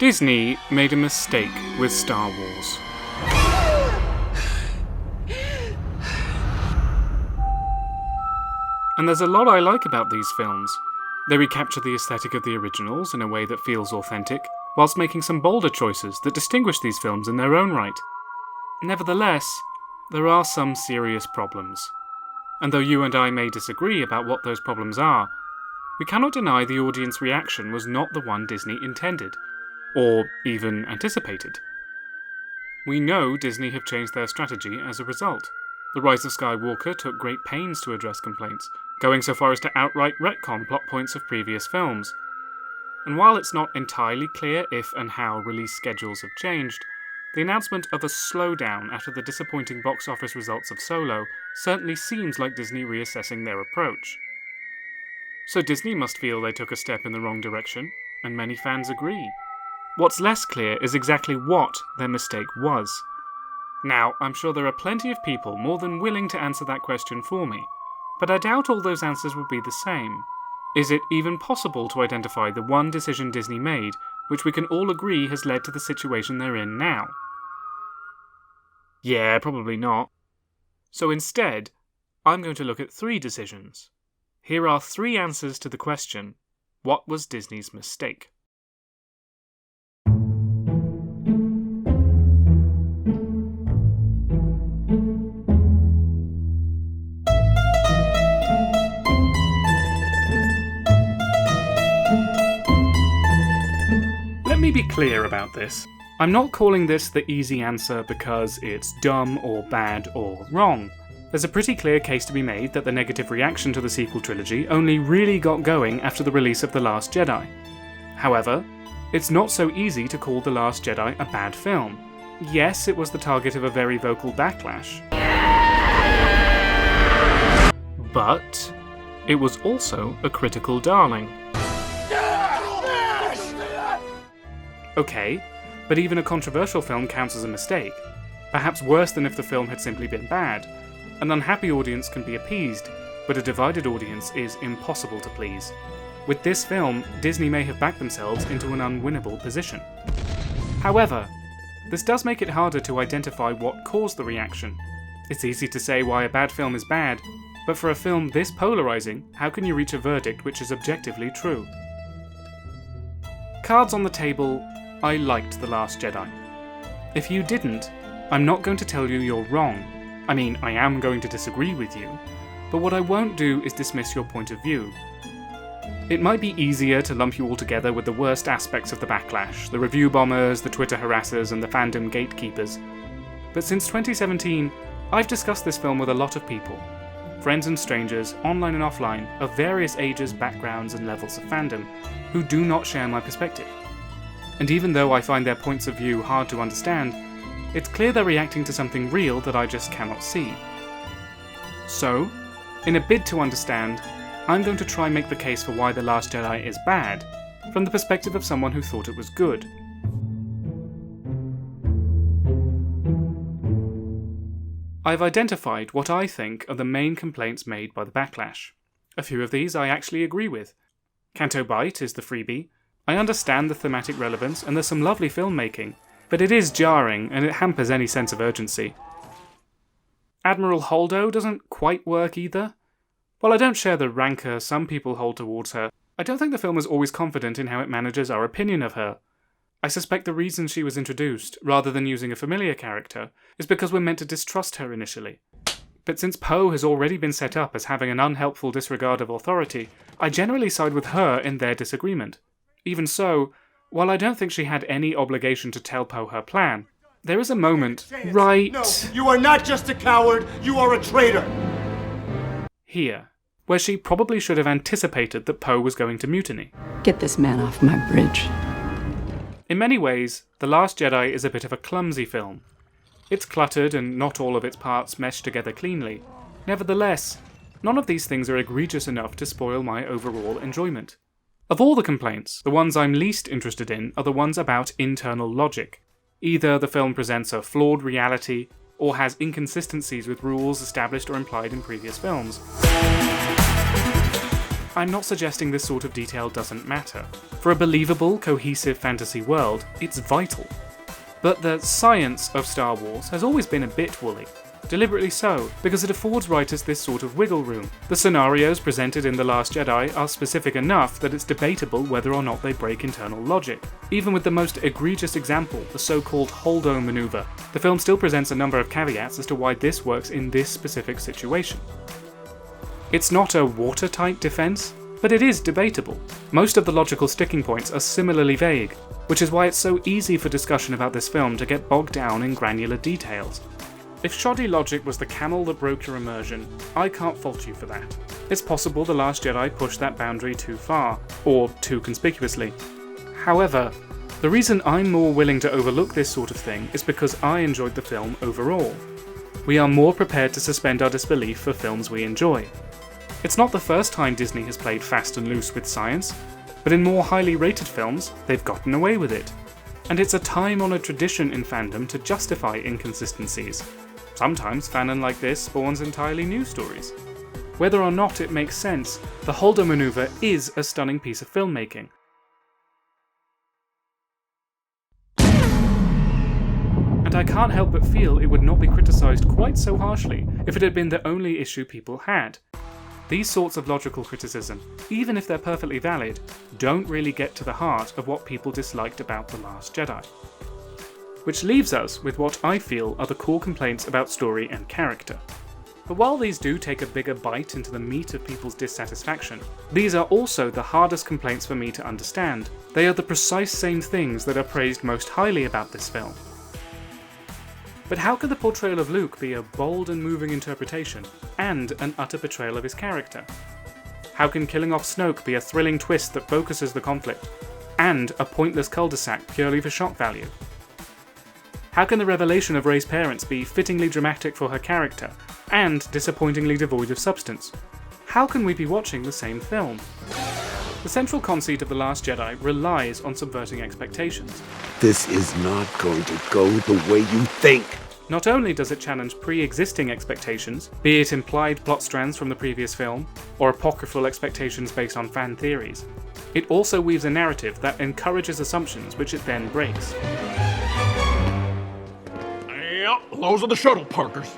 Disney made a mistake with Star Wars. And there's a lot I like about these films. They recapture the aesthetic of the originals in a way that feels authentic, whilst making some bolder choices that distinguish these films in their own right. Nevertheless, there are some serious problems. And though you and I may disagree about what those problems are, we cannot deny the audience reaction was not the one Disney intended, or even anticipated. We know Disney have changed their strategy as a result. The Rise of Skywalker took great pains to address complaints, going so far as to outright retcon plot points of previous films. And while it's not entirely clear if and how release schedules have changed, the announcement of a slowdown after the disappointing box office results of Solo certainly seems like Disney reassessing their approach. So Disney must feel they took a step in the wrong direction, and many fans agree. What's less clear is exactly what their mistake was. Now, I'm sure there are plenty of people more than willing to answer that question for me, but I doubt all those answers will be the same. Is it even possible to identify the one decision Disney made, which we can all agree has led to the situation they're in now? Yeah, probably not. So instead, I'm going to look at 3 decisions. Here are 3 answers to the question, what was Disney's mistake? Let me be clear about this. I'm not calling this the easy answer because it's dumb or bad or wrong. There's a pretty clear case to be made that the negative reaction to the sequel trilogy only really got going after the release of The Last Jedi. However, it's not so easy to call The Last Jedi a bad film. Yes, it was the target of a very vocal backlash. But it was also a critical darling. Okay, but even a controversial film counts as a mistake. Perhaps worse than if the film had simply been bad. An unhappy audience can be appeased, but a divided audience is impossible to please. With this film, Disney may have backed themselves into an unwinnable position. However, this does make it harder to identify what caused the reaction. It's easy to say why a bad film is bad, but for a film this polarizing, how can you reach a verdict which is objectively true? Cards on the table, I liked The Last Jedi. If you didn't, I'm not going to tell you you're wrong. I mean, I am going to disagree with you, but what I won't do is dismiss your point of view. It might be easier to lump you all together with the worst aspects of the backlash, the review bombers, the Twitter harassers, and the fandom gatekeepers. But since 2017, I've discussed this film with a lot of people. Friends and strangers, online and offline, of various ages, backgrounds, and levels of fandom, who do not share my perspective. And even though I find their points of view hard to understand, it's clear they're reacting to something real that I just cannot see. So, in a bid to understand, I'm going to try and make the case for why The Last Jedi is bad, from the perspective of someone who thought it was good. I've identified what I think are the main complaints made by the backlash. A few of these I actually agree with. Canto Bight is the freebie. I understand the thematic relevance and there's some lovely filmmaking, but it is jarring and it hampers any sense of urgency. Admiral Holdo doesn't quite work either. While I don't share the rancour some people hold towards her, I don't think the film is always confident in how it manages our opinion of her. I suspect the reason she was introduced, rather than using a familiar character, is because we're meant to distrust her initially. But since Poe has already been set up as having an unhelpful disregard of authority, I generally side with her in their disagreement. Even so, while I don't think she had any obligation to tell Poe her plan, there is a moment right... No, you are not just a coward, you are a traitor! Here, where she probably should have anticipated that Poe was going to mutiny. Get this man off my bridge. In many ways, The Last Jedi is a bit of a clumsy film. It's cluttered and not all of its parts mesh together cleanly. Nevertheless, none of these things are egregious enough to spoil my overall enjoyment. Of all the complaints, the ones I'm least interested in are the ones about internal logic. Either the film presents a flawed reality, or has inconsistencies with rules established or implied in previous films. I'm not suggesting this sort of detail doesn't matter. For a believable, cohesive fantasy world, it's vital. But the science of Star Wars has always been a bit woolly. Deliberately so, because it affords writers this sort of wiggle room. The scenarios presented in The Last Jedi are specific enough that it's debatable whether or not they break internal logic. Even with the most egregious example, the so-called Holdo maneuver, the film still presents a number of caveats as to why this works in this specific situation. It's not a watertight defense, but it is debatable. Most of the logical sticking points are similarly vague, which is why it's so easy for discussion about this film to get bogged down in granular details. If shoddy logic was the camel that broke your immersion, I can't fault you for that. It's possible The Last Jedi pushed that boundary too far, or too conspicuously. However, the reason I'm more willing to overlook this sort of thing is because I enjoyed the film overall. We are more prepared to suspend our disbelief for films we enjoy. It's not the first time Disney has played fast and loose with science, but in more highly rated films, they've gotten away with it. And it's a time-honoured tradition in fandom to justify inconsistencies. Sometimes fanon like this spawns entirely new stories. Whether or not it makes sense, the Holdo maneuver is a stunning piece of filmmaking. And I can't help but feel it would not be criticised quite so harshly if it had been the only issue people had. These sorts of logical criticism, even if they're perfectly valid, don't really get to the heart of what people disliked about The Last Jedi. Which leaves us with what I feel are the core complaints about story and character. But while these do take a bigger bite into the meat of people's dissatisfaction, these are also the hardest complaints for me to understand. They are the precise same things that are praised most highly about this film. But how could the portrayal of Luke be a bold and moving interpretation, and an utter betrayal of his character? How can killing off Snoke be a thrilling twist that focuses the conflict, and a pointless cul-de-sac purely for shock value? How can the revelation of Rey's parents be fittingly dramatic for her character, and disappointingly devoid of substance? How can we be watching the same film? The central conceit of The Last Jedi relies on subverting expectations. This is not going to go the way you think. Not only does it challenge pre-existing expectations, be it implied plot strands from the previous film, or apocryphal expectations based on fan theories, it also weaves a narrative that encourages assumptions which it then breaks. Those are the shuttle parkers.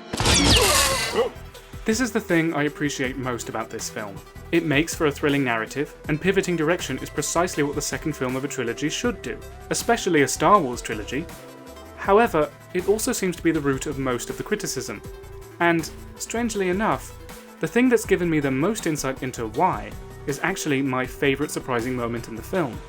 This is the thing I appreciate most about this film. It makes for a thrilling narrative, and pivoting direction is precisely what the second film of a trilogy should do, especially a Star Wars trilogy. However, it also seems to be the root of most of the criticism. And, strangely enough, the thing that's given me the most insight into why is actually my favourite surprising moment in the film.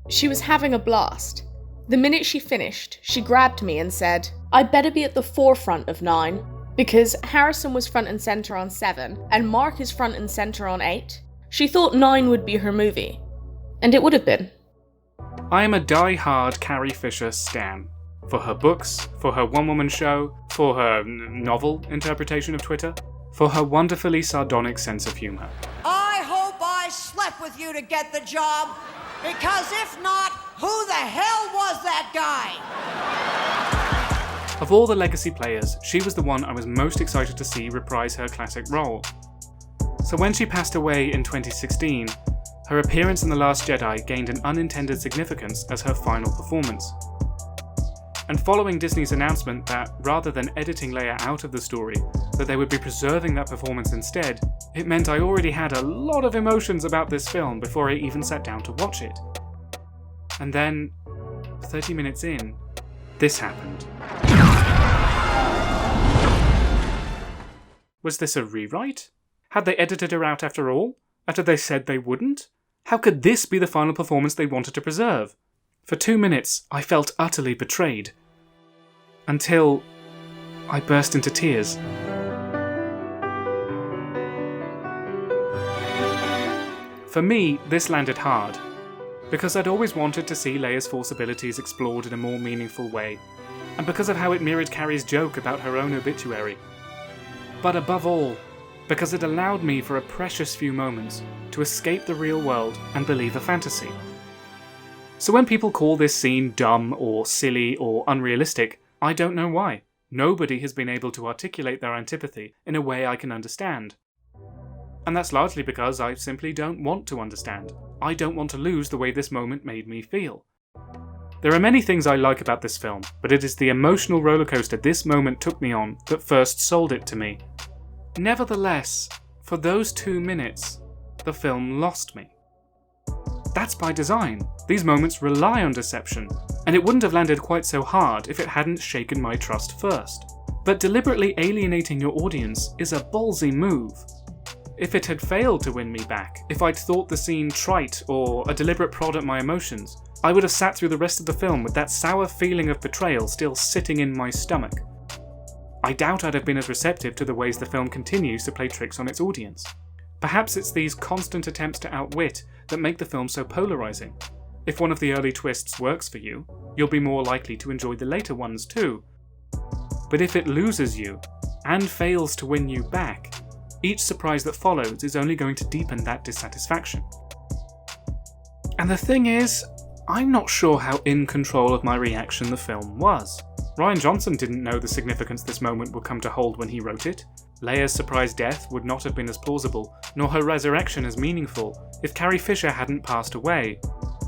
She was having a blast. The minute she finished, she grabbed me and said, "I'd better be at the forefront of 9, because Harrison was front and centre on 7, and Mark is front and centre on 8. She thought 9 would be her movie. And it would have been." I am a die-hard Carrie Fisher stan. For her books, for her one-woman show, for her novel interpretation of Twitter, for her wonderfully sardonic sense of humour. I hope I slept with you to get the job, because if not, who the hell was that guy? Of all the legacy players, she was the one I was most excited to see reprise her classic role. So when she passed away in 2016, her appearance in The Last Jedi gained an unintended significance as her final performance. And following Disney's announcement that, rather than editing Leia out of the story, that they would be preserving that performance instead, it meant I already had a lot of emotions about this film before I even sat down to watch it. And then, 30 minutes in, this happened. Was this a rewrite? Had they edited her out after all? After they said they wouldn't? How could this be the final performance they wanted to preserve? For 2 minutes, I felt utterly betrayed. Until I burst into tears. For me, this landed hard, because I'd always wanted to see Leia's Force abilities explored in a more meaningful way, and because of how it mirrored Carrie's joke about her own obituary. But above all, because it allowed me for a precious few moments to escape the real world and believe a fantasy. So when people call this scene dumb or silly or unrealistic, I don't know why. Nobody has been able to articulate their antipathy in a way I can understand. And that's largely because I simply don't want to understand. I don't want to lose the way this moment made me feel. There are many things I like about this film, but it is the emotional rollercoaster this moment took me on that first sold it to me. Nevertheless, for those 2 minutes, the film lost me. That's by design. These moments rely on deception, and it wouldn't have landed quite so hard if it hadn't shaken my trust first. But deliberately alienating your audience is a ballsy move. If it had failed to win me back, if I'd thought the scene trite or a deliberate prod at my emotions, I would have sat through the rest of the film with that sour feeling of betrayal still sitting in my stomach. I doubt I'd have been as receptive to the ways the film continues to play tricks on its audience. Perhaps it's these constant attempts to outwit that make the film so polarizing. If one of the early twists works for you, you'll be more likely to enjoy the later ones too. But if it loses you, and fails to win you back, each surprise that follows is only going to deepen that dissatisfaction. And the thing is, I'm not sure how in control of my reaction the film was. Rian Johnson didn't know the significance this moment would come to hold when he wrote it. Leia's surprise death would not have been as plausible, nor her resurrection as meaningful, if Carrie Fisher hadn't passed away.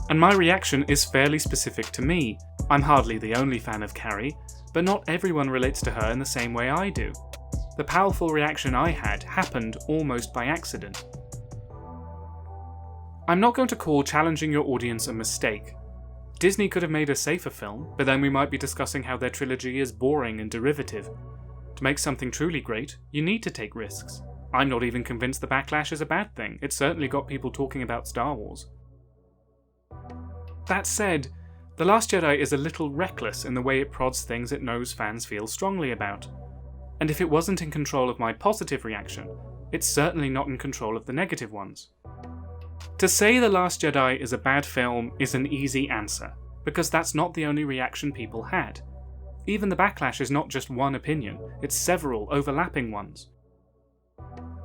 And my reaction is fairly specific to me. I'm hardly the only fan of Carrie, but not everyone relates to her in the same way I do. The powerful reaction I had happened almost by accident. I'm not going to call challenging your audience a mistake. Disney could have made a safer film, but then we might be discussing how their trilogy is boring and derivative. To make something truly great, you need to take risks. I'm not even convinced the backlash is a bad thing. It certainly got people talking about Star Wars. That said, The Last Jedi is a little reckless in the way it prods things it knows fans feel strongly about. And if it wasn't in control of my positive reaction, it's certainly not in control of the negative ones. To say The Last Jedi is a bad film is an easy answer, because that's not the only reaction people had. Even the backlash is not just one opinion, it's several overlapping ones.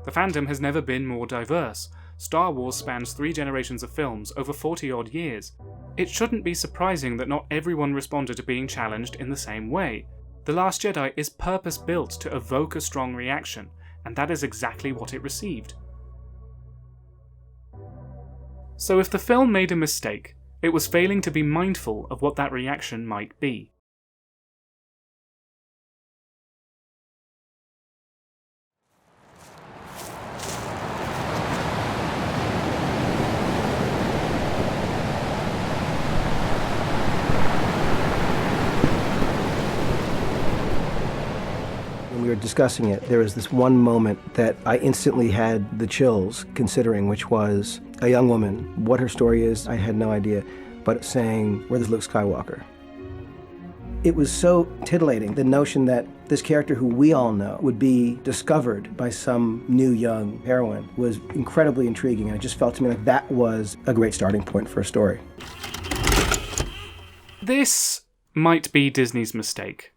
The fandom has never been more diverse. Star Wars spans 3 generations of films over 40-odd years. It shouldn't be surprising that not everyone responded to being challenged in the same way. The Last Jedi is purpose-built to evoke a strong reaction, and that is exactly what it received. So if the film made a mistake, it was failing to be mindful of what that reaction might be. When we were discussing it, there was this one moment that I instantly had the chills considering, which was a young woman. What her story is, I had no idea, but saying, "Where is Luke Skywalker?" It was so titillating, the notion that this character who we all know would be discovered by some new young heroine was incredibly intriguing, and it just felt to me like that was a great starting point for a story. This might be Disney's mistake.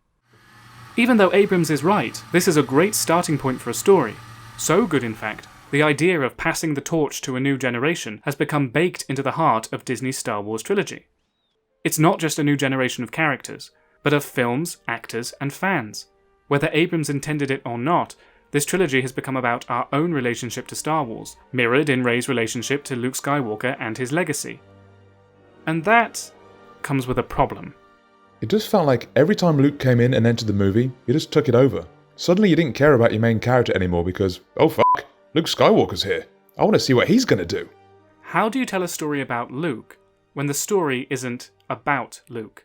Even though Abrams is right, this is a great starting point for a story. So good, in fact, the idea of passing the torch to a new generation has become baked into the heart of Disney's Star Wars trilogy. It's not just a new generation of characters, but of films, actors, and fans. Whether Abrams intended it or not, this trilogy has become about our own relationship to Star Wars, mirrored in Rey's relationship to Luke Skywalker and his legacy. And that comes with a problem. It just felt like every time Luke came in and entered the movie, you just took it over. Suddenly you didn't care about your main character anymore because, oh fuck, Luke Skywalker's here. I want to see what he's gonna do. How do you tell a story about Luke when the story isn't about Luke?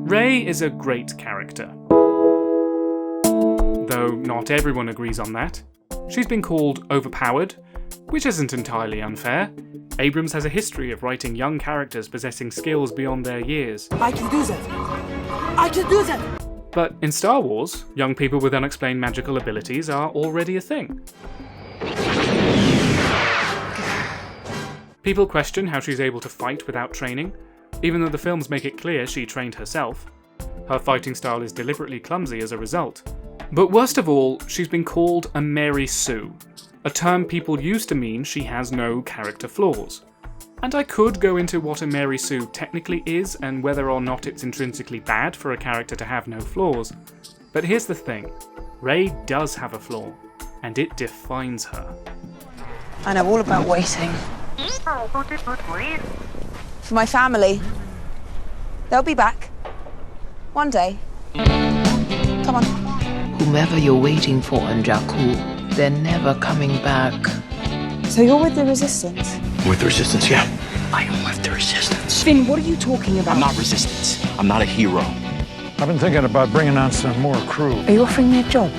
Rey is a great character. Though not everyone agrees on that. She's been called overpowered, which isn't entirely unfair. Abrams has a history of writing young characters possessing skills beyond their years. I can do that! I can do that! But in Star Wars, young people with unexplained magical abilities are already a thing. People question how she's able to fight without training, even though the films make it clear she trained herself. Her fighting style is deliberately clumsy as a result. But worst of all, she's been called a Mary Sue, a term people used to mean she has no character flaws. And I could go into what a Mary Sue technically is and whether or not it's intrinsically bad for a character to have no flaws. But here's the thing, Rey does have a flaw, and it defines her. I know all about waiting. For my family. They'll be back. One day. Come on. Whomever you're waiting for on Jakku, they're never coming back. So you're with the Resistance? With the Resistance, yeah. I am with the Resistance. Finn, what are you talking about? I'm not Resistance. I'm not a hero. I've been thinking about bringing on some more crew. Are you offering me a job?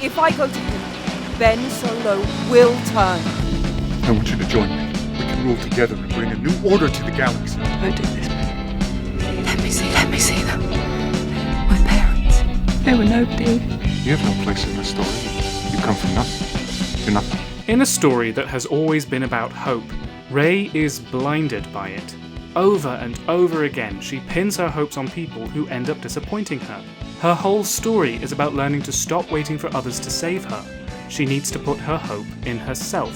If I go to him, Ben Solo will turn. I want you to join me. We can rule together and bring a new order to the galaxy. Don't do this. Let me see them. My parents. They were nobody. You have no place in this story. You come from nothing. You're nothing. In a story that has always been about hope, Rey is blinded by it. Over and over again, she pins her hopes on people who end up disappointing her. Her whole story is about learning to stop waiting for others to save her. She needs to put her hope in herself.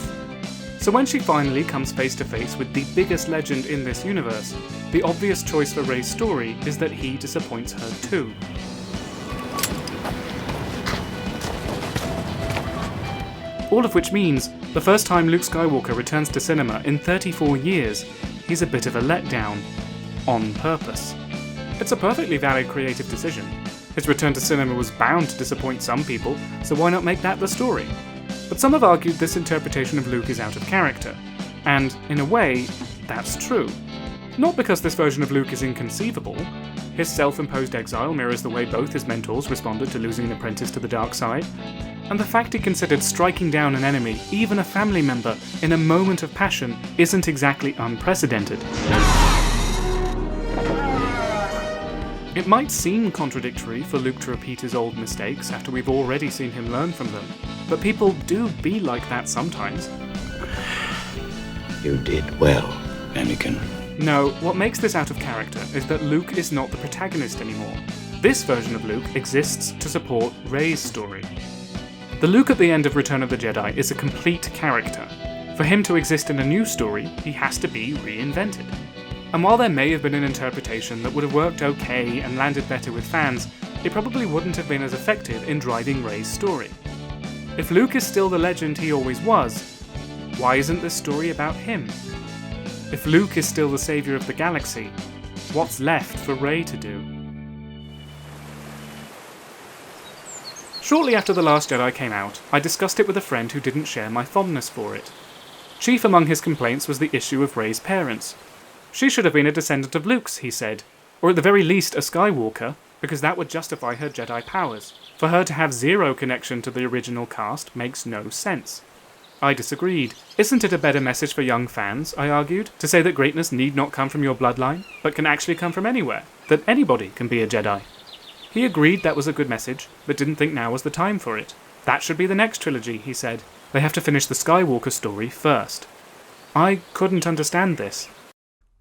So when she finally comes face to face with the biggest legend in this universe, the obvious choice for Rey's story is that he disappoints her too. All of which means, the first time Luke Skywalker returns to cinema in 34 years, he's a bit of a letdown. On purpose. It's a perfectly valid creative decision. His return to cinema was bound to disappoint some people, so why not make that the story? But some have argued this interpretation of Luke is out of character. And, in a way, that's true. Not because this version of Luke is inconceivable. His self-imposed exile mirrors the way both his mentors responded to losing an apprentice to the dark side. And the fact he considered striking down an enemy, even a family member, in a moment of passion isn't exactly unprecedented. It might seem contradictory for Luke to repeat his old mistakes after we've already seen him learn from them, but people do be like that sometimes. You did well, Anakin. No, what makes this out of character is that Luke is not the protagonist anymore. This version of Luke exists to support Rey's story. The Luke at the end of Return of the Jedi is a complete character. For him to exist in a new story, he has to be reinvented. And while there may have been an interpretation that would have worked okay and landed better with fans, it probably wouldn't have been as effective in driving Rey's story. If Luke is still the legend he always was, why isn't this story about him? If Luke is still the savior of the galaxy, what's left for Rey to do? Shortly after The Last Jedi came out, I discussed it with a friend who didn't share my fondness for it. Chief among his complaints was the issue of Rey's parents. She should have been a descendant of Luke's, he said, or at the very least a Skywalker, because that would justify her Jedi powers. For her to have zero connection to the original cast makes no sense. I disagreed. Isn't it a better message for young fans, I argued, to say that greatness need not come from your bloodline, but can actually come from anywhere, that anybody can be a Jedi? He agreed that was a good message, but didn't think now was the time for it. That should be the next trilogy, he said. They have to finish the Skywalker story first. I couldn't understand this.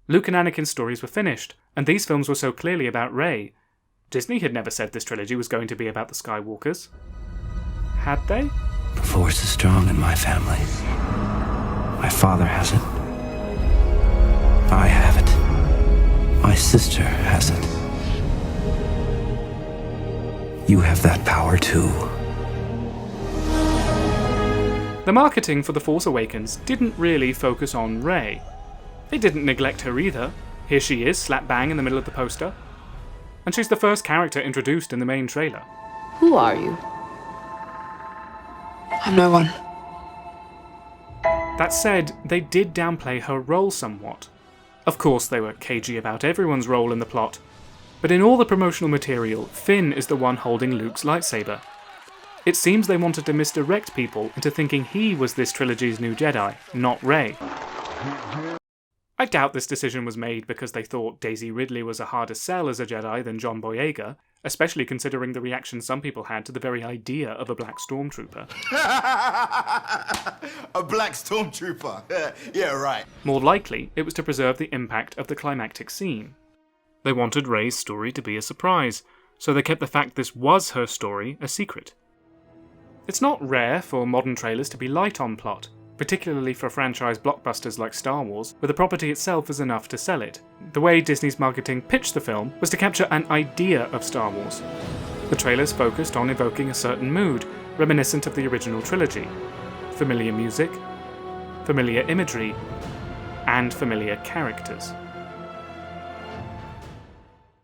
Luke and Anakin's stories were finished, and these films were so clearly about Rey. Disney had never said this trilogy was going to be about the Skywalkers. Had they? The Force is strong in my family. My father has it. I have it. My sister has it. You have that power too. The marketing for The Force Awakens didn't really focus on Rey. They didn't neglect her either. Here she is, slap bang in the middle of the poster. And she's the first character introduced in the main trailer. Who are you? I'm no one. That said, they did downplay her role somewhat. Of course, they were cagey about everyone's role in the plot, but in all the promotional material, Finn is the one holding Luke's lightsaber. It seems they wanted to misdirect people into thinking he was this trilogy's new Jedi, not Rey. I doubt this decision was made because they thought Daisy Ridley was a harder sell as a Jedi than John Boyega, especially considering the reaction some people had to the very idea of a black stormtrooper. A black stormtrooper. Yeah, right. More likely, it was to preserve the impact of the climactic scene. They wanted Rey's story to be a surprise, so they kept the fact this was her story a secret. It's not rare for modern trailers to be light on plot, particularly for franchise blockbusters like Star Wars, where the property itself is enough to sell it. The way Disney's marketing pitched the film was to capture an idea of Star Wars. The trailers focused on evoking a certain mood, reminiscent of the original trilogy. Familiar music, familiar imagery, and familiar characters.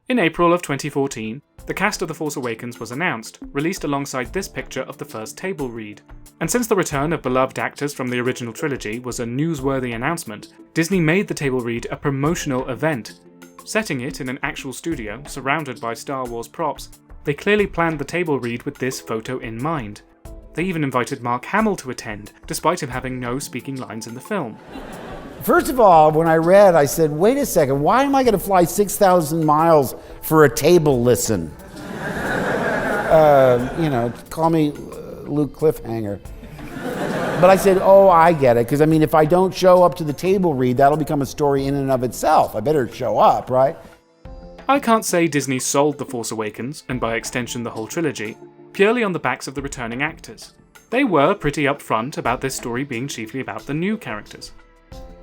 In April of 2014, the cast of The Force Awakens was announced, released alongside this picture of the first table read. And since the return of beloved actors from the original trilogy was a newsworthy announcement, Disney made the table read a promotional event. Setting it in an actual studio, surrounded by Star Wars props, they clearly planned the table read with this photo in mind. They even invited Mark Hamill to attend, despite him having no speaking lines in the film. First of all, when I read, I said, wait a second, why am I going to fly 6,000 miles for a table listen? Call me Luke Cliffhanger. But I said, oh, I get it, because if I don't show up to the table read, that'll become a story in and of itself. I better show up, right? I can't say Disney sold The Force Awakens, and by extension the whole trilogy, purely on the backs of the returning actors. They were pretty upfront about this story being chiefly about the new characters.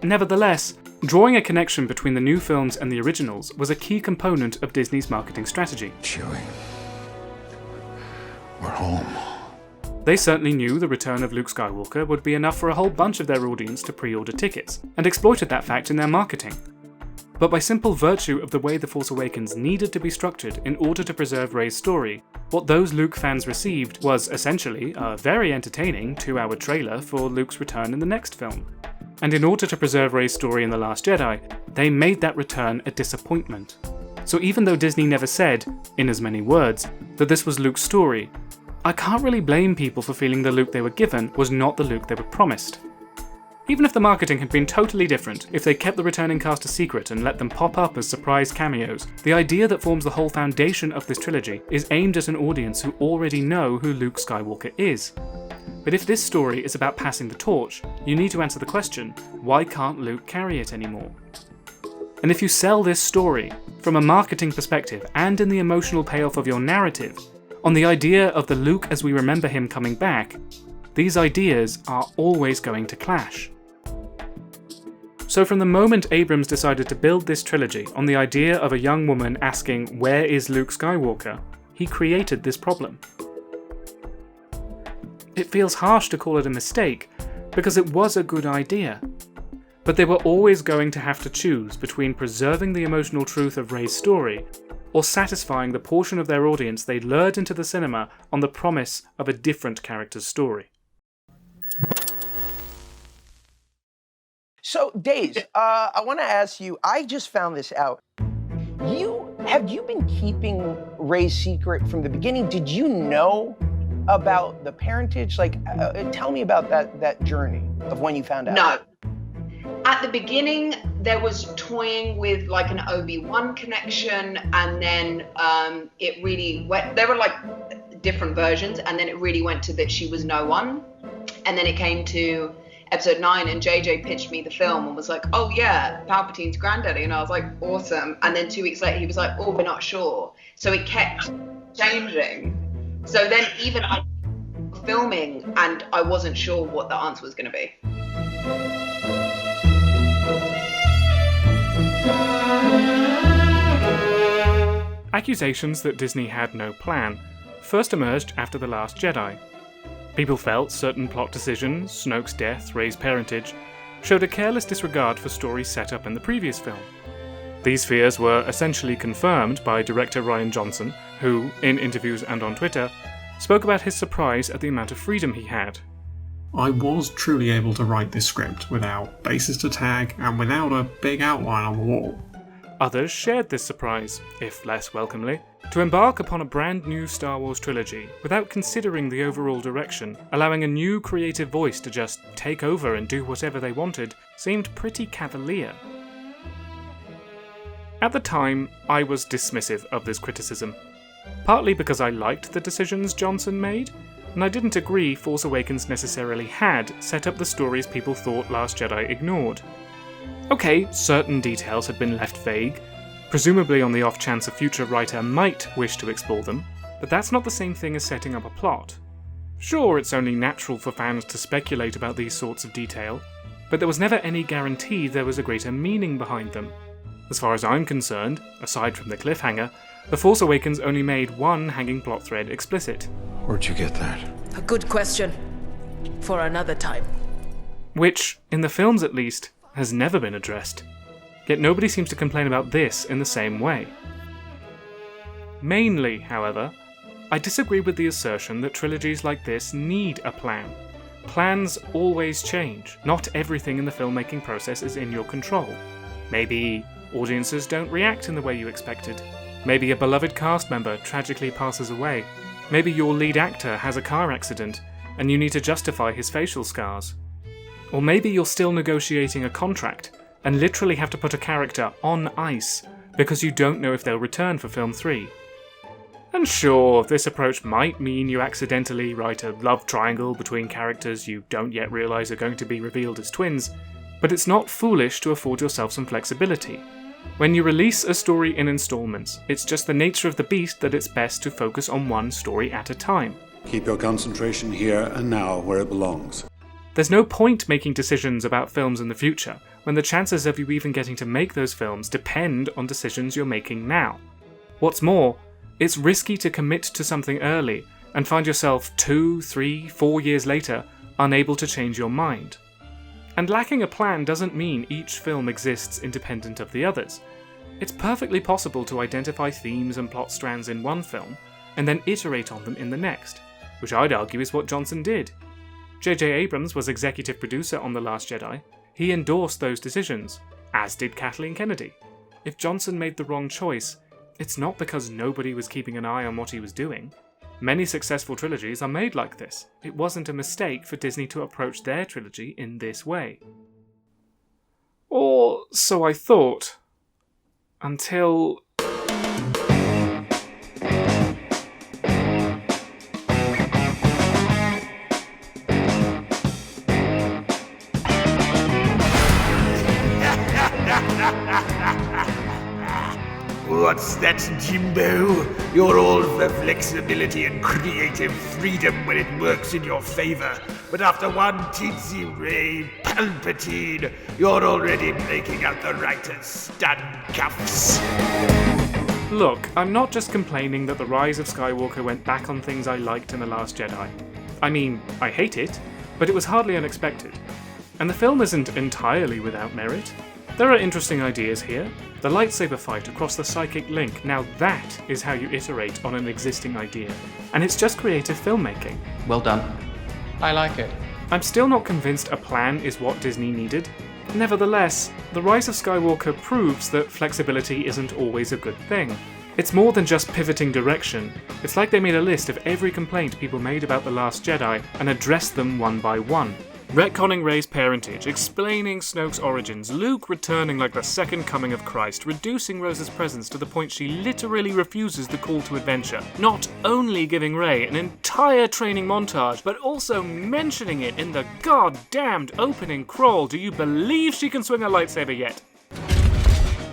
Nevertheless, drawing a connection between the new films and the originals was a key component of Disney's marketing strategy. Chewie, we're home. They certainly knew the return of Luke Skywalker would be enough for a whole bunch of their audience to pre-order tickets, and exploited that fact in their marketing. But by simple virtue of the way The Force Awakens needed to be structured in order to preserve Rey's story, what those Luke fans received was essentially a very entertaining 2-hour trailer for Luke's return in the next film. And in order to preserve Rey's story in The Last Jedi, they made that return a disappointment. So even though Disney never said, in as many words, that this was Luke's story, I can't really blame people for feeling the Luke they were given was not the Luke they were promised. Even if the marketing had been totally different, if they kept the returning cast a secret and let them pop up as surprise cameos, the idea that forms the whole foundation of this trilogy is aimed at an audience who already know who Luke Skywalker is. But if this story is about passing the torch, you need to answer the question, why can't Luke carry it anymore? And if you sell this story, from a marketing perspective and in the emotional payoff of your narrative, on the idea of the Luke as we remember him coming back, these ideas are always going to clash. So from the moment Abrams decided to build this trilogy on the idea of a young woman asking, "Where is Luke Skywalker?" he created this problem. It feels harsh to call it a mistake, because it was a good idea. But they were always going to have to choose between preserving the emotional truth of Rey's story, or satisfying the portion of their audience they'd lured into the cinema on the promise of a different character's story. So, Days, I want to ask you, I just found this out. Have you been keeping Rey's secret from the beginning? Did you know about the parentage? Tell me about that journey of when you found out. No. At the beginning, there was toying with an Obi-Wan connection, and then it really went, there were different versions, and then it really went to that she was no one. And then it came to episode 9, and JJ pitched me the film and was like, oh yeah, Palpatine's granddaddy. And I was like, awesome. And then 2 weeks later, he was like, oh, we're not sure. So it kept changing. So then even I was filming, and I wasn't sure what the answer was going to be. Accusations that Disney had no plan first emerged after The Last Jedi. People felt certain plot decisions, Snoke's death, Rey's parentage, showed a careless disregard for stories set up in the previous film. These fears were essentially confirmed by director Rian Johnson, who, in interviews and on Twitter, spoke about his surprise at the amount of freedom he had. I was truly able to write this script without bases to tag and without a big outline on the wall. Others shared this surprise, if less welcomely. To embark upon a brand new Star Wars trilogy without considering the overall direction, allowing a new creative voice to just take over and do whatever they wanted, seemed pretty cavalier. At the time, I was dismissive of this criticism, partly because I liked the decisions Johnson made, and I didn't agree Force Awakens necessarily had set up the stories people thought Last Jedi ignored. Okay, certain details had been left vague, presumably on the off chance a future writer might wish to explore them, but that's not the same thing as setting up a plot. Sure, it's only natural for fans to speculate about these sorts of detail, but there was never any guarantee there was a greater meaning behind them. As far as I'm concerned, aside from the cliffhanger, The Force Awakens only made one hanging plot thread explicit. Where'd you get that? A good question. For another time. Which, in the films at least, has never been addressed. Yet nobody seems to complain about this in the same way. Mainly, however, I disagree with the assertion that trilogies like this need a plan. Plans always change. Not everything in the filmmaking process is in your control. Maybe audiences don't react in the way you expected. Maybe a beloved cast member tragically passes away. Maybe your lead actor has a car accident and you need to justify his facial scars. Or maybe you're still negotiating a contract and literally have to put a character on ice because you don't know if they'll return for film 3. And sure, this approach might mean you accidentally write a love triangle between characters you don't yet realise are going to be revealed as twins, but it's not foolish to afford yourself some flexibility. When you release a story in installments, it's just the nature of the beast that it's best to focus on one story at a time. Keep your concentration here and now where it belongs. There's no point making decisions about films in the future when the chances of you even getting to make those films depend on decisions you're making now. What's more, it's risky to commit to something early and find yourself 2, 3, 4 years later unable to change your mind. And lacking a plan doesn't mean each film exists independent of the others. It's perfectly possible to identify themes and plot strands in one film and then iterate on them in the next, which I'd argue is what Johnson did. J.J. Abrams was executive producer on The Last Jedi. He endorsed those decisions, as did Kathleen Kennedy. If Johnson made the wrong choice, it's not because nobody was keeping an eye on what he was doing. Many successful trilogies are made like this. It wasn't a mistake for Disney to approach their trilogy in this way. Or so I thought. Until... What's that, Jimbo? You're all for flexibility and creative freedom when it works in your favor. But after one teensy ray, Puppetine, you're already breaking out the writer's stun cuffs. Look, I'm not just complaining that The Rise of Skywalker went back on things I liked in The Last Jedi. I mean, I hate it, but it was hardly unexpected. And the film isn't entirely without merit. There are interesting ideas here. The lightsaber fight across the psychic link, now that is how you iterate on an existing idea. And it's just creative filmmaking. Well done. I like it. I'm still not convinced a plan is what Disney needed. Nevertheless, The Rise of Skywalker proves that flexibility isn't always a good thing. It's more than just pivoting direction. It's like they made a list of every complaint people made about The Last Jedi and addressed them one by one. Retconning Rey's parentage, explaining Snoke's origins, Luke returning like the second coming of Christ, reducing Rose's presence to the point she literally refuses the call to adventure, not only giving Rey an entire training montage, but also mentioning it in the goddamned opening crawl. Do you believe she can swing a lightsaber yet?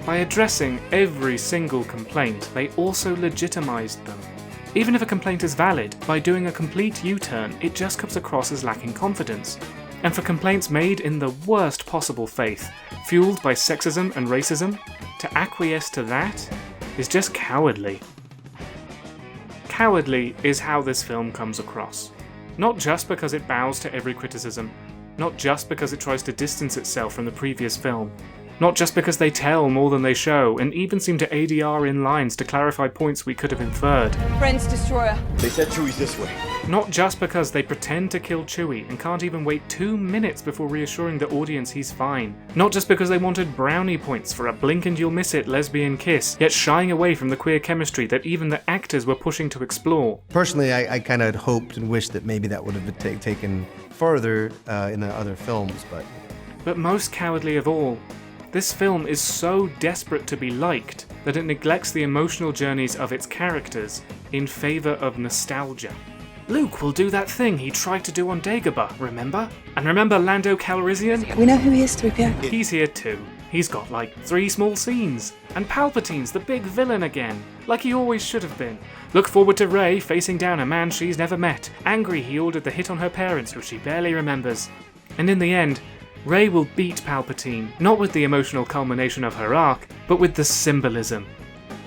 By addressing every single complaint, they also legitimized them. Even if a complaint is valid, by doing a complete U-turn, it just comes across as lacking confidence. And for complaints made in the worst possible faith, fueled by sexism and racism, to acquiesce to that is just cowardly. Cowardly is how this film comes across. Not just because it bows to every criticism, not just because it tries to distance itself from the previous film, not just because they tell more than they show, and even seem to ADR in lines to clarify points we could have inferred. Friends Destroyer. They said Chewie's this way. Not just because they pretend to kill Chewie and can't even wait 2 minutes before reassuring the audience he's fine. Not just because they wanted brownie points for a blink and you'll miss it lesbian kiss, yet shying away from the queer chemistry that even the actors were pushing to explore. Personally, I kind of hoped and wished that maybe that would have been taken further in the other films, But most cowardly of all, this film is so desperate to be liked that it neglects the emotional journeys of its characters in favour of nostalgia. Luke will do that thing he tried to do on Dagobah, remember? And remember Lando Calrissian? We know who he is, 3PO. He's here too. he's got like 3 small scenes. And Palpatine's the big villain again, like he always should have been. Look forward to Rey facing down a man she's never met, angry he ordered the hit on her parents who she barely remembers. And in the end, Rey will beat Palpatine, not with the emotional culmination of her arc, but with the symbolism.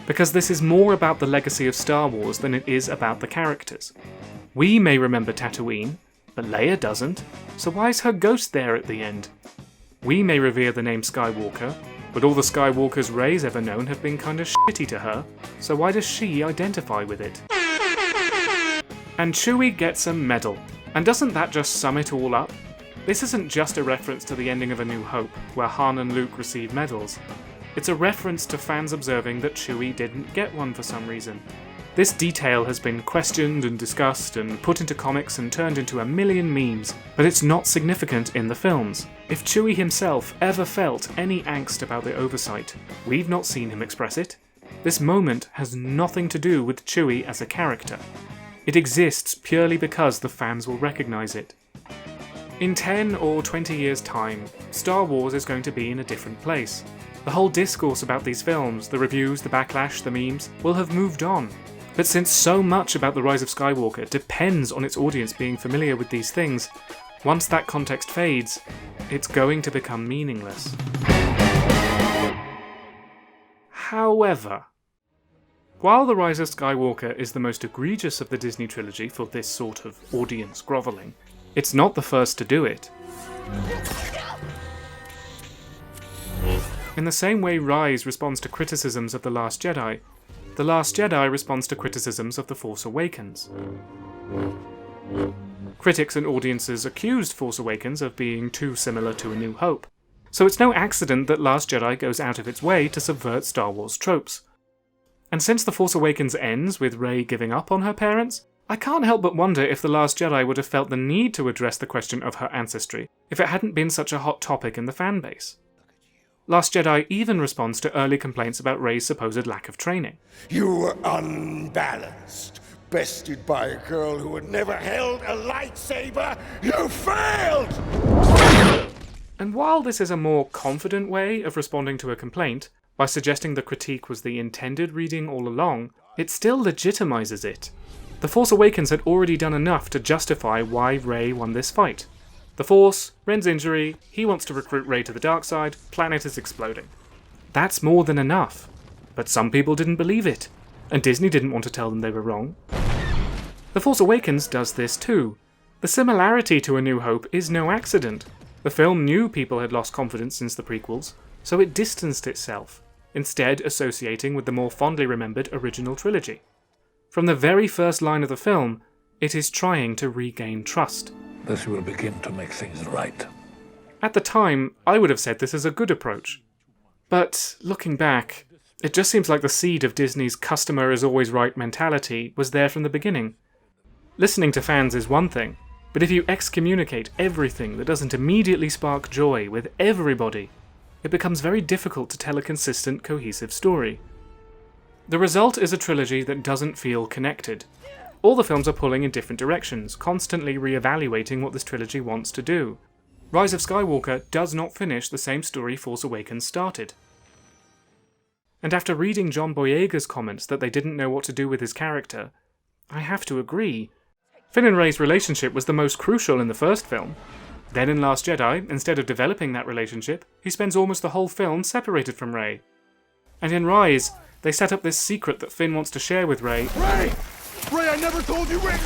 Because this is more about the legacy of Star Wars than it is about the characters. We may remember Tatooine, but Leia doesn't, so why is her ghost there at the end? We may revere the name Skywalker, but all the Skywalkers Rey's ever known have been kinda shitty to her, so why does she identify with it? And Chewie gets a medal, and doesn't that just sum it all up? This isn't just a reference to the ending of A New Hope, where Han and Luke receive medals. It's a reference to fans observing that Chewie didn't get one for some reason. This detail has been questioned and discussed and put into comics and turned into a million memes, but it's not significant in the films. If Chewie himself ever felt any angst about the oversight, we've not seen him express it. This moment has nothing to do with Chewie as a character. It exists purely because the fans will recognise it. In 10 or 20 years' time, Star Wars is going to be in a different place. The whole discourse about these films, the reviews, the backlash, the memes, will have moved on. But since so much about The Rise of Skywalker depends on its audience being familiar with these things, once that context fades, it's going to become meaningless. However, while The Rise of Skywalker is the most egregious of the Disney trilogy for this sort of audience grovelling, it's not the first to do it. In the same way Rise responds to criticisms of The Last Jedi, The Last Jedi responds to criticisms of The Force Awakens. Critics and audiences accused Force Awakens of being too similar to A New Hope, so it's no accident that Last Jedi goes out of its way to subvert Star Wars tropes. And since The Force Awakens ends with Rey giving up on her parents, I can't help but wonder if The Last Jedi would have felt the need to address the question of her ancestry if it hadn't been such a hot topic in the fanbase. Last Jedi even responds to early complaints about Rey's supposed lack of training. You were unbalanced, bested by a girl who had never held a lightsaber. You failed! And while this is a more confident way of responding to a complaint, by suggesting the critique was the intended reading all along, it still legitimizes it. The Force Awakens had already done enough to justify why Rey won this fight. The Force, Ren's injury, he wants to recruit Rey to the dark side, planet is exploding. That's more than enough. But some people didn't believe it, and Disney didn't want to tell them they were wrong. The Force Awakens does this too. The similarity to A New Hope is no accident. The film knew people had lost confidence since the prequels, so it distanced itself, instead associating with the more fondly remembered original trilogy. From the very first line of the film, it is trying to regain trust. This will begin to make things right. At the time, I would have said this is a good approach. But, looking back, it just seems like the seed of Disney's customer is always right mentality was there from the beginning. Listening to fans is one thing, but if you excommunicate everything that doesn't immediately spark joy with everybody, it becomes very difficult to tell a consistent, cohesive story. The result is a trilogy that doesn't feel connected. All the films are pulling in different directions, constantly re-evaluating what this trilogy wants to do. Rise of Skywalker does not finish the same story Force Awakens started. And after reading John Boyega's comments that they didn't know what to do with his character, I have to agree. Finn and Rey's relationship was the most crucial in the first film. Then in Last Jedi, instead of developing that relationship, he spends almost the whole film separated from Rey. And in Rise, they set up this secret that Finn wants to share with Rey. Rey! Rey, I never told you when!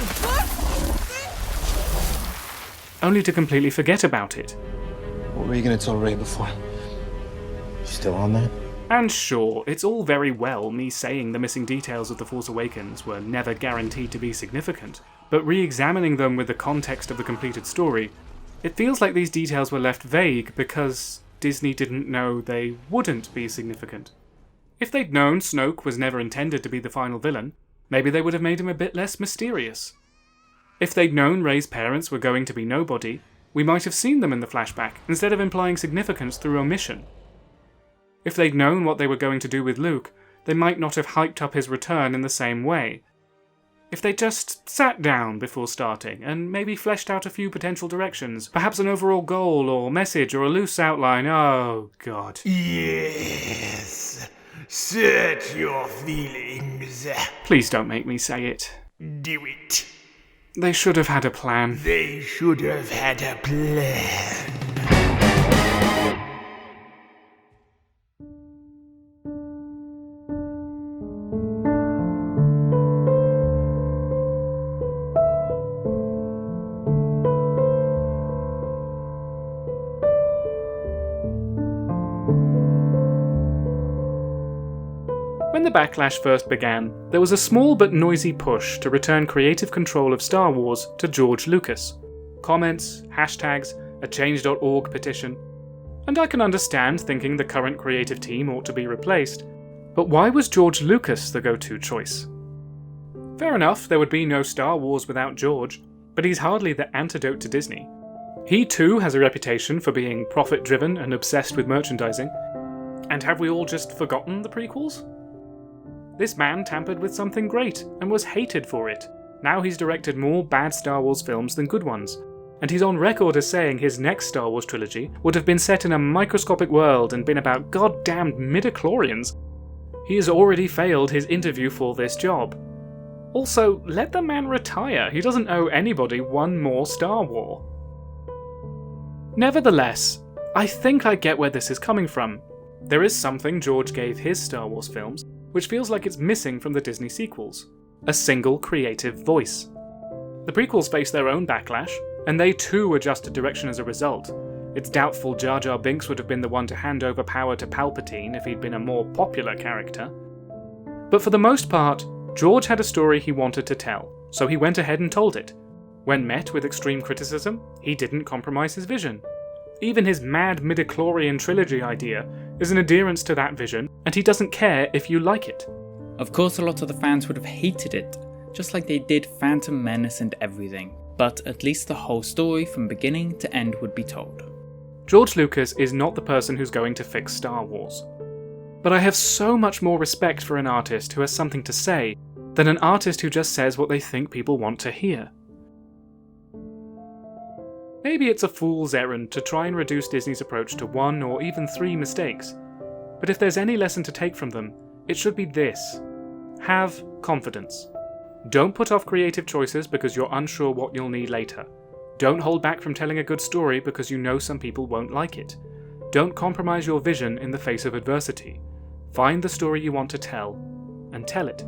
Only to completely forget about it. What were you going to tell Rey before? You still on that? And sure, it's all very well me saying the missing details of The Force Awakens were never guaranteed to be significant, but re-examining them with the context of the completed story, it feels like these details were left vague because Disney didn't know they wouldn't be significant. If they'd known Snoke was never intended to be the final villain, maybe they would have made him a bit less mysterious. If they'd known Rey's parents were going to be nobody, we might have seen them in the flashback, instead of implying significance through omission. If they'd known what they were going to do with Luke, they might not have hyped up his return in the same way. If they just sat down before starting and maybe fleshed out a few potential directions, perhaps an overall goal or message or a loose outline, oh god. Yes. Search your feelings. Please don't make me say it. Do it. They should have had a plan. They should have had a plan. When the backlash first began, there was a small but noisy push to return creative control of Star Wars to George Lucas. Comments, hashtags, a change.org petition. And I can understand thinking the current creative team ought to be replaced, but why was George Lucas the go-to choice? Fair enough, there would be no Star Wars without George, but he's hardly the antidote to Disney. He too has a reputation for being profit-driven and obsessed with merchandising. And have we all just forgotten the prequels? This man tampered with something great, and was hated for it. Now he's directed more bad Star Wars films than good ones, and he's on record as saying his next Star Wars trilogy would have been set in a microscopic world and been about goddamned midichlorians. He has already failed his interview for this job. Also, let the man retire, he doesn't owe anybody one more Star War. Nevertheless, I think I get where this is coming from. There is something George gave his Star Wars films which feels like it's missing from the Disney sequels. A single creative voice. The prequels face their own backlash, and they too adjusted direction as a result. It's doubtful Jar Jar Binks would have been the one to hand over power to Palpatine if he'd been a more popular character. But for the most part, George had a story he wanted to tell, so he went ahead and told it. When met with extreme criticism, he didn't compromise his vision. Even his mad midichlorian trilogy idea is an adherence to that vision, and he doesn't care if you like it. Of course a lot of the fans would have hated it, just like they did Phantom Menace and everything, but at least the whole story from beginning to end would be told. George Lucas is not the person who's going to fix Star Wars. But I have so much more respect for an artist who has something to say than an artist who just says what they think people want to hear. Maybe it's a fool's errand to try and reduce Disney's approach to 1 or even 3 mistakes, but if there's any lesson to take from them, it should be this. Have confidence. Don't put off creative choices because you're unsure what you'll need later. Don't hold back from telling a good story because you know some people won't like it. Don't compromise your vision in the face of adversity. Find the story you want to tell, and tell it.